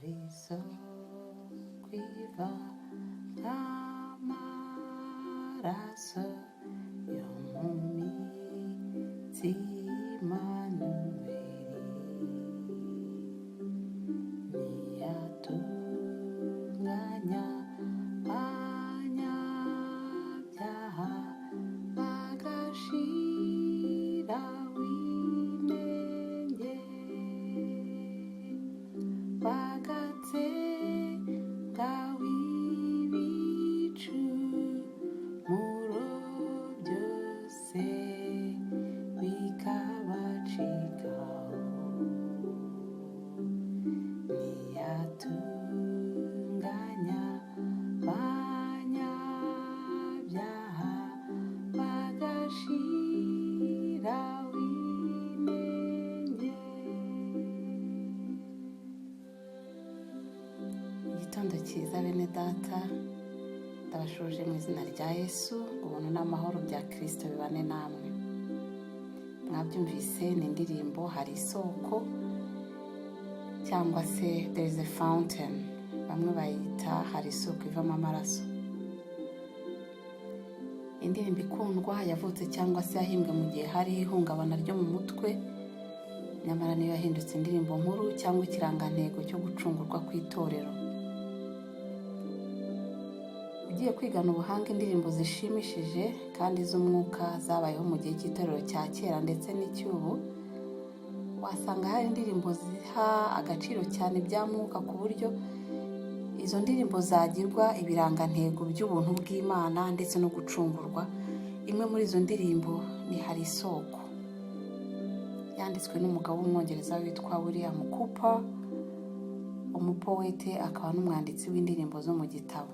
Isoko iva Amaraso yo mu mitima niyatunganya abanyabyaha bagashiraho inenge bagatsengaho ibicumuro byose bikabacikaho niyatunganya abanyabyaha bagashiraho inenge. Igitondo cyiza bene data, ndabashuje mu izina rya Yesu, ubuntu n'amahoro bya Kristo bibane namwe. Mwabyumvise, ni indirimbo hari isoko cyangwa se there is a fountain, bamwe bayita hari isoko ivamo amaraso. Indirimbo ikundwa yavutse cyangwa se yahimbwe mu gihe hari ihungabana ryo mu mutwe, nyamara niyo yahindutse indirimbo nkuru cyangwa ikirangantego cyo gucungurwa kw'itorero. Ugiye kwigana ubuhanga indirimbo zishimishije kandi z'umwuka zabayeho mu gihe cy'itorero cya kera ndetse n'icy'ubu, wasanga hari indirimbo ziha agaciro cyane bya mwuka ku buryo izo ndirimbo zagirwa ibirangantego by'ubuntu bw'Imana ndetse no gucungurwa. Imwe muri izo ndirimbo ni hari isoko, yanditswe n'umugabo w'umwongereza witwa William Cooper, umupoete akaba n'umwanditsi w'indirimbo zo mu gitabo.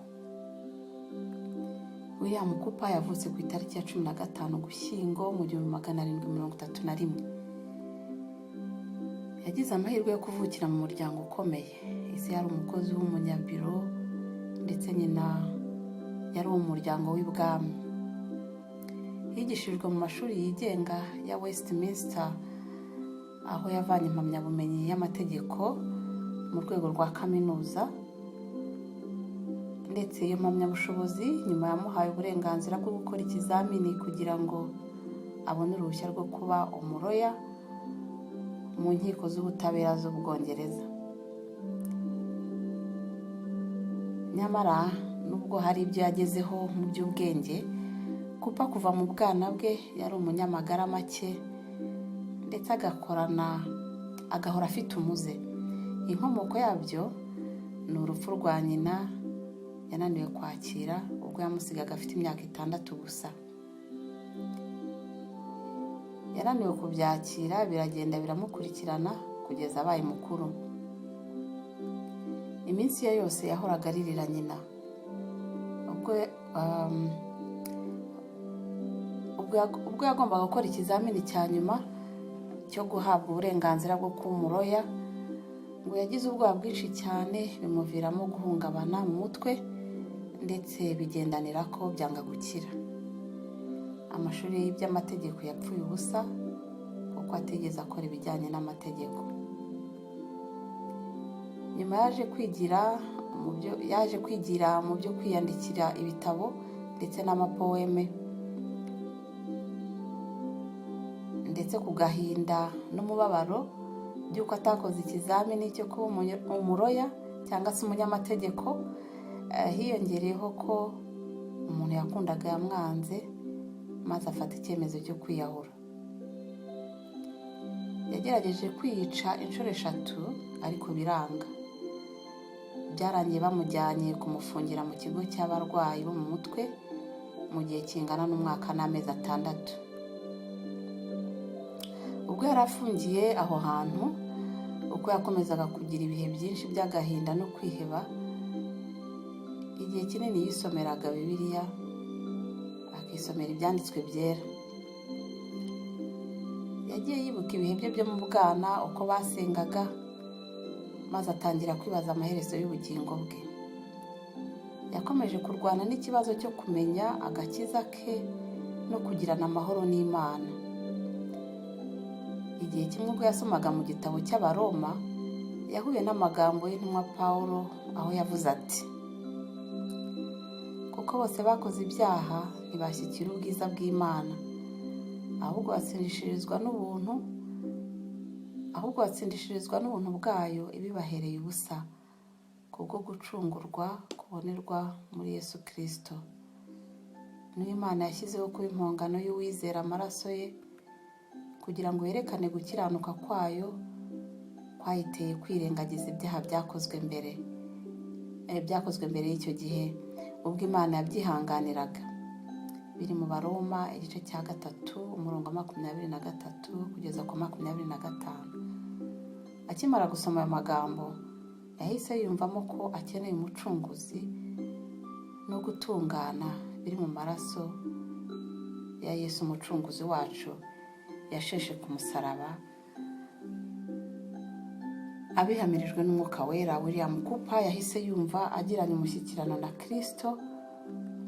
William Cooper yavutse ku itariki ya 15 Ugushyingo mu 1731. Yagize amahirwe yo kuvukira mu muryango ukomeye. Ese yari umukozi w'umunyabiro ndetse nyina yari umuryango w'ibwami. Yigishijwe mu mashuri yigenga ya Westminster, aho yavanye impamyabumenyi y'amategeko mu rwego rwa kaminuza, ndetse iyo mpamyabushobozi nyuma yamuhaye uburenganzira bwo gukora ikizamini kugira ngo abone uruhushya rwo kuba umuroya mu nkiko z'ubutabera z'Ubwongereza. Nyamara nubwo hari ibyo yagezeho mu by'ubwenge, Cooper kuva mu bwana bwe yari umunyamagara make ndetse agahora afite umuze. Inkomoko yabyo ni urupfu rwa nyina yananiwe kwakira ubwo yamusigaga afite imyaka 6 gusa. Yananiwe kubyakira, biragenda biramukurikirana kugeza abaye mukuru. Iminsi ye yose yahoraga aririra nyina. Ubwo yagombaga gukora ikizamini cya nyuma cyo guhabwa uburenganzira bwo kuba umuroya, ngo yagize ubwoba bwinshi cyane bimuviramo guhungabana mu mutwe, ndetse bigendanira ko byanga gukira. Amashuri y'iby'amategeko yapfuye ubusa kuko atigeze akora ibijyanye n'amategeko. Nyuma yaje kwigira mu byo kwiyandikira ibitabo ndetse n'amapoeme, ndetse ku gahinda n'umubabaro by'uko atakoze ikizamini cyo kuba umuroya cyangwa se umunyamategeko, hiyongereyeho ko umuntu yakundaga yamwanze maze afata icyemezo cyo kwiyahura. Yagerageje kwiyica inshuro 3 ariko biranga. Byarangiye bamujyanye kumufungira mu kigo cy'abarwayi bo mu mutwe mu gihe kingana n'umwaka n'amezi 6. Ubwo yari afungiye aho hantu, uko yakomezaga kugira ibihe byinshi by'agahinda no kwiheba, igihe kinini yisomeraga Bibiliya, akisomera ibyanditswe byera. Yagiye yibuka ibihe bye byo mu bwana, uko basengaga, maze atangira kwibaza amaherezo y'ubugingo bwe. Yakomeje kurwana n'ikibazo cyo kumenya agakiza ke no kugirana amahoro n'Imana. Igihe kimwe ubwo yasomaga mu gitabo cy'Abaroma, yahuye n'amagambo y'intumwa Pawulo aho yavuze ati, kuko bose bakoze ibyaha ntibashyikira ubwiza bw'Imana, ahubwo batsindishirizwa n'ubuntu bwayo ibibahereye ubusa kubwo gucungurwa kubonerwa muri Yesu Kristo. Niyo Imana yashyizeho kuba impongano y'uwizera amaraso ye, kugira ngo yerekane gukiranuka kwayo kwayiteye kwirengagiza ibyaha byakozwe mbere y'icyo gihe, ubwo Imana yabyihanganiraga. Biri mu Baroma igice cya 3 umurongo 23 kugeza ku 25. Akimara gusoma aya magambo, yahise yumvamo ko akeneye umucunguzi no gutungana biri mu maraso ya Yesu umucunguzi wacu yasheshe ku musaraba, abihamirijwe n'Umwuka Wera. William Cooper yahise yumva agiranye umushyikirano na Kristo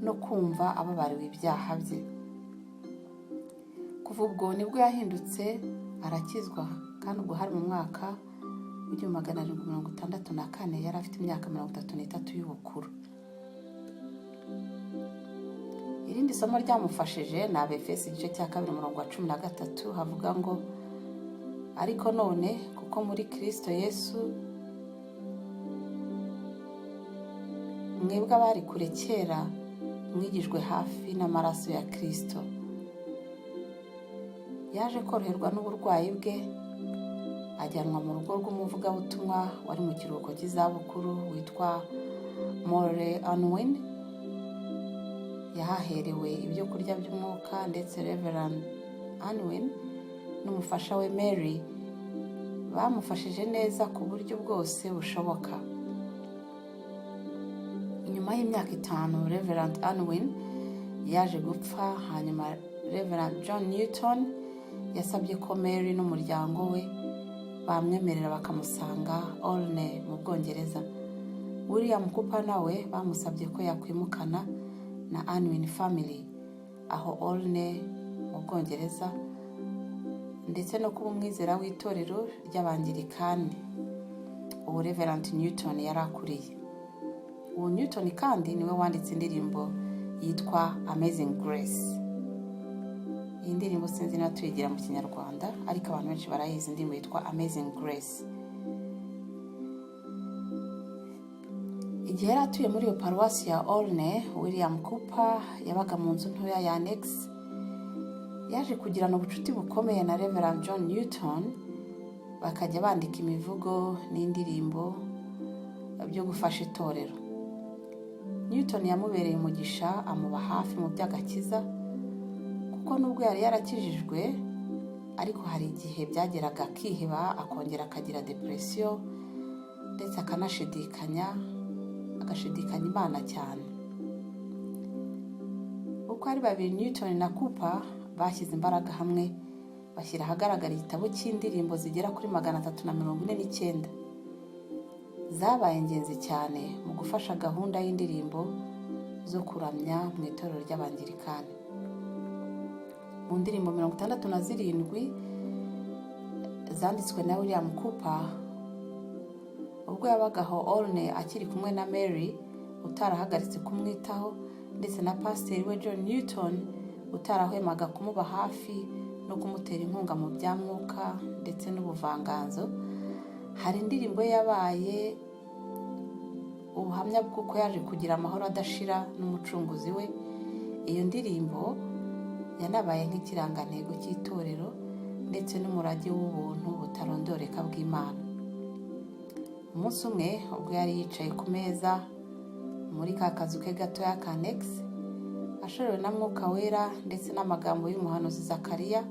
no kumva ababariwe ibyaha bye. Kuva ubwo nibwo yahindutse arakizwa, kandi ubwo hari mu mwaka w'1764 yari afite imyaka 33 y'ubukuru. Irindi somo ryamufashije ni Abefesi igice cya 2 umurongo wa 13 havuga ngo, ariko none kuko muri Kristo Yesu mwebwe abari kure kera mwigijwe hafi n'amaraso ya Kristo. Yaje koroherwa n'uburwayi bwe, ajyanwa mu rugo rw'umuvugabutumwa wari mu kiruhuko cy'izabukuru witwa More Unwin. Yahaherewe ibyo kurya by'umwuka, ndetse Reverend Unwin n'umufasha we Mary bamufashije neza ku buryo bwose bushoboka. Inyuma y'imyaka 5 Reverend Unwin yaje gupfa. Hanyuma Reverend John Newton yasabye ko Mary n'umuryango we bamwemerera bakamusanga Olney mu Bwongereza. William Cooper nawe bamusabye ko yakwimukana na Unwin family aho Olney mu Bwongereza, ndetse no kuba umwizera w'itorero ry'Abangirikani ubu Reverend Newton yari akuriye. Uwo Newton kandi niwe wanditse indirimbo yitwa Amazing Grace. Iyi ndirimbo sinzi niba tuyigira mu Kinyarwanda, ariko abantu benshi barayizi. Indirimbo yitwa Amazing Grace. Igihe yari atuye muri iyo paruwasi ya Olney, William Cooper yabaga mu nzu ntoya ya Annex. Yaje kugirana ubucuti bukomeye na Reverend John Newton, bakajya bandika imivugo n'indirimbo byo gufasha itorero. Newton yamubereye umugisha, amuba hafi mu by'agakiza, kuko nubwo yari yarakijijwe, ariko hari igihe byageraga akiheba, akongera akagira depression, ndetse agashidikanya Imana cyane. Uko ari babiri, Newton na Cooper bashyize imbaraga hamwe, bashyira ahagaragara igitabo cy'indirimbo zigera kuri 349 zabaye ingenzi cyane mu gufasha gahunda y'indirimbo zo kuramya mu itorero ry'Abangirikani. Mu ndirimbo 67 zanditswe na William Cooper ubwo yabagaho Olney akiri kumwe na Mary utarahagaritse kumwitaho, ndetse na pasiteri we John Newton utarahwemaga kumuba hafi no kumutera inkunga mu bya mwuka ndetse n'ubuvanganzo. Hari indirimbo yabaye ubuhamya bw'uko yaje kugira amahoro adashira n'umucunguzi we. Iyo ndirimbo yanabaye nk'ikirangantego cy'itorero ndetse n'umurage w'ubuntu butarondoreka bw'Imana. Umunsi umwe ubwo yari yicaye ku meza muri ka kazu ke gatoya ka Annex, ashorewe na Mwuka Wera ndetse n'amagambo y'umuhanuzi Zakariya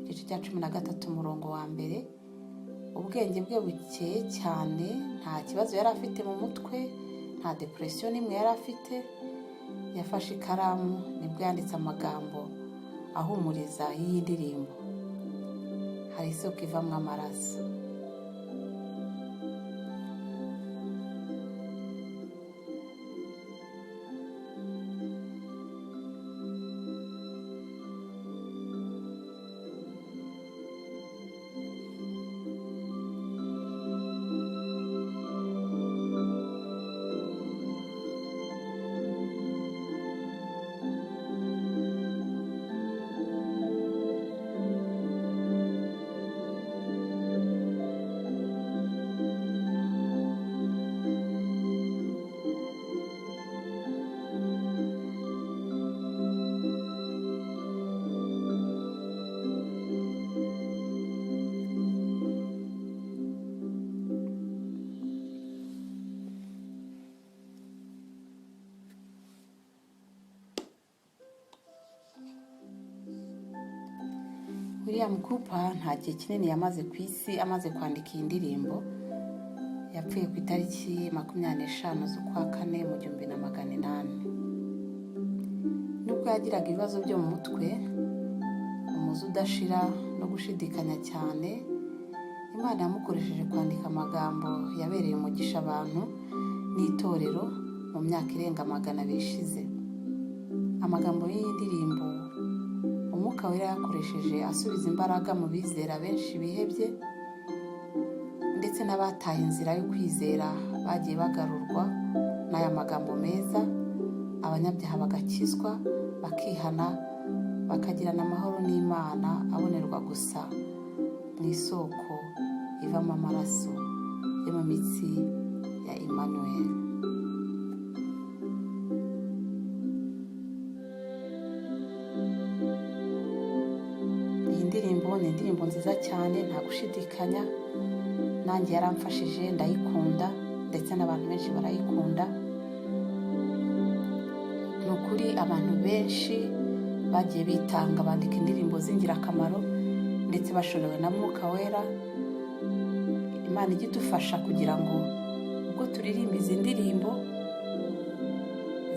igice cya 13 umurongo wa 1, ubwenge bwe bukeye cyane, nta kibazo yari afite mu mutwe, nta depression imwe yari afite. Yafashe ikaramu, nibwo yanditse amagambo ahumuriza y'iyi ndirimbo, hari isoko ivamo amaraso. William Cooper nta gihe kinini yamaze ku isi amaze kwandika iyi ndirimbo. Yapfuye ku itariki 25 z'ukwa kane mu 1800. Nubwo yagiraga ibibazo byo mu mutwe, umuzi udashira no gushidikanya cyane, Imana yamukoresheje kwandika amagambo yabereye umugisha abantu n'itorero mu myaka irenga 200 ishize. Amagambo y'iyi ndirimbo Umwuka Wera yakoresheje asubiza imbaraga mu bizera benshi bihebye, ndetse n'abataye inzira yo kwizera bagiye bagarurwa n'aya magambo meza. Abanyabyaha bagakizwa, bakihana, bakagirana amahoro n'Imana abonerwa gusa mu isoko ivamo amaraso yo mu mitsi ya Emmanuel. Iyi ndirimbo ni indirimbo nziza cyane, nta gushidikanya. Nanjye yaramfashije, ndayikunda, ndetse n'abantu benshi barayikunda. Ni ukuri abantu benshi bagiye bitanga bandika indirimbo z'ingirakamaro, ndetse bashorewe na Mwuka Wera. Imana ijya idufasha kugira ngo ubwo turirimba izi ndirimbo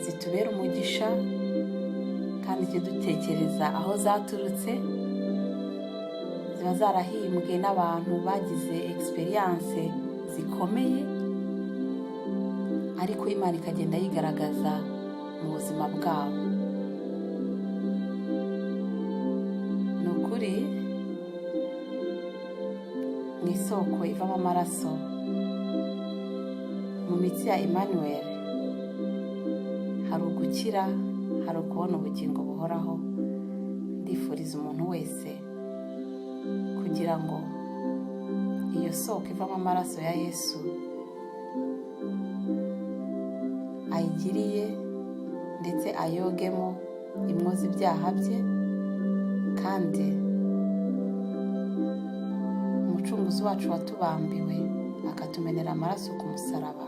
zitubere umugisha, kandi ijye dutekereza aho zaturutse. Ziba zarahimbwe n'abantu bagize experience zikomeye, ariko Imana ikagenda yigaragaza mu buzima bwabo. Ni ukuri mu isoko ivamo amaraso mu mitsi ya Emmanuel hari ugukira, hari ukubona ubugingo buhoraho. Ndifuriza umuntu wese kugira ngo iyo soko ivamo amaraso ya Yesu ayigiriye, ndetse ayogemo imwoza ibyaha bye, kandi umucunguzi wacu watubambiwe akatumenera amaraso ku musaraba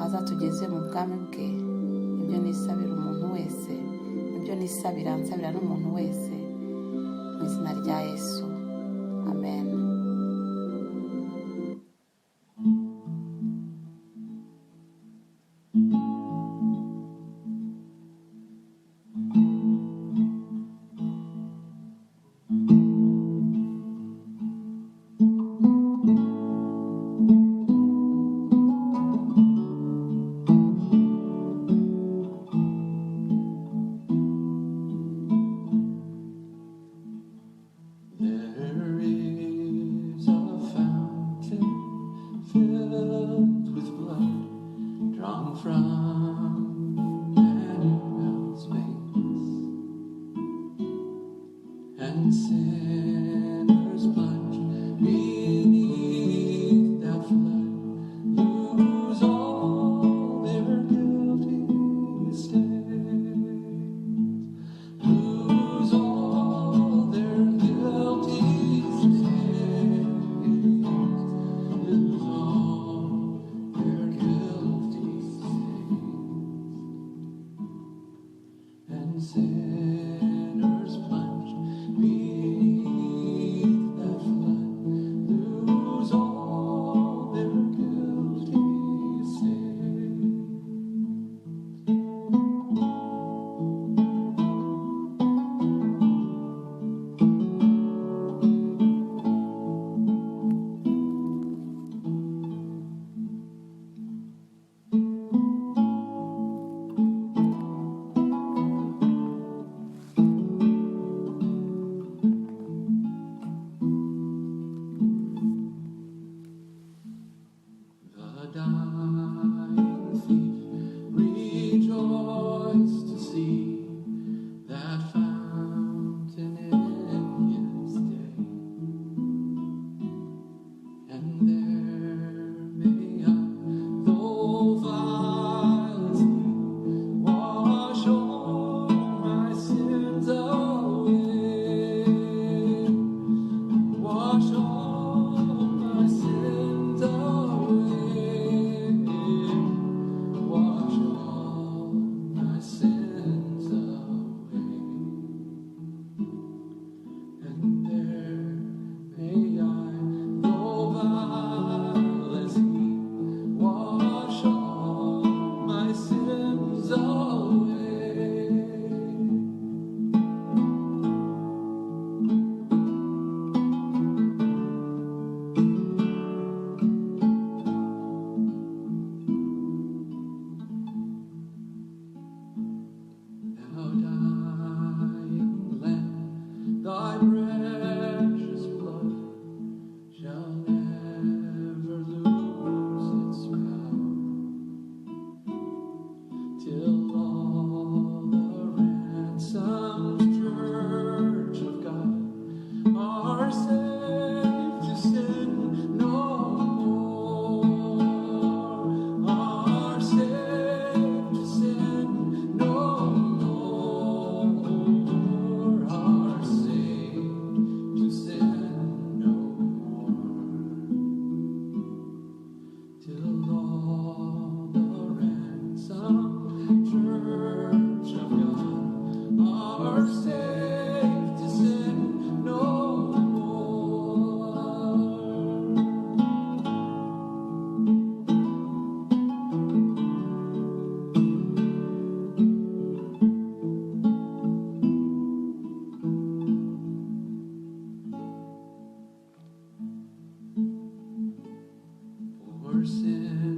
azatugeze mu bwami bwe. Ibyo nisabira umuntu wese, ibyo nisabira nsabira n'umuntu wese mu izina rya Yesu, amen. There sin.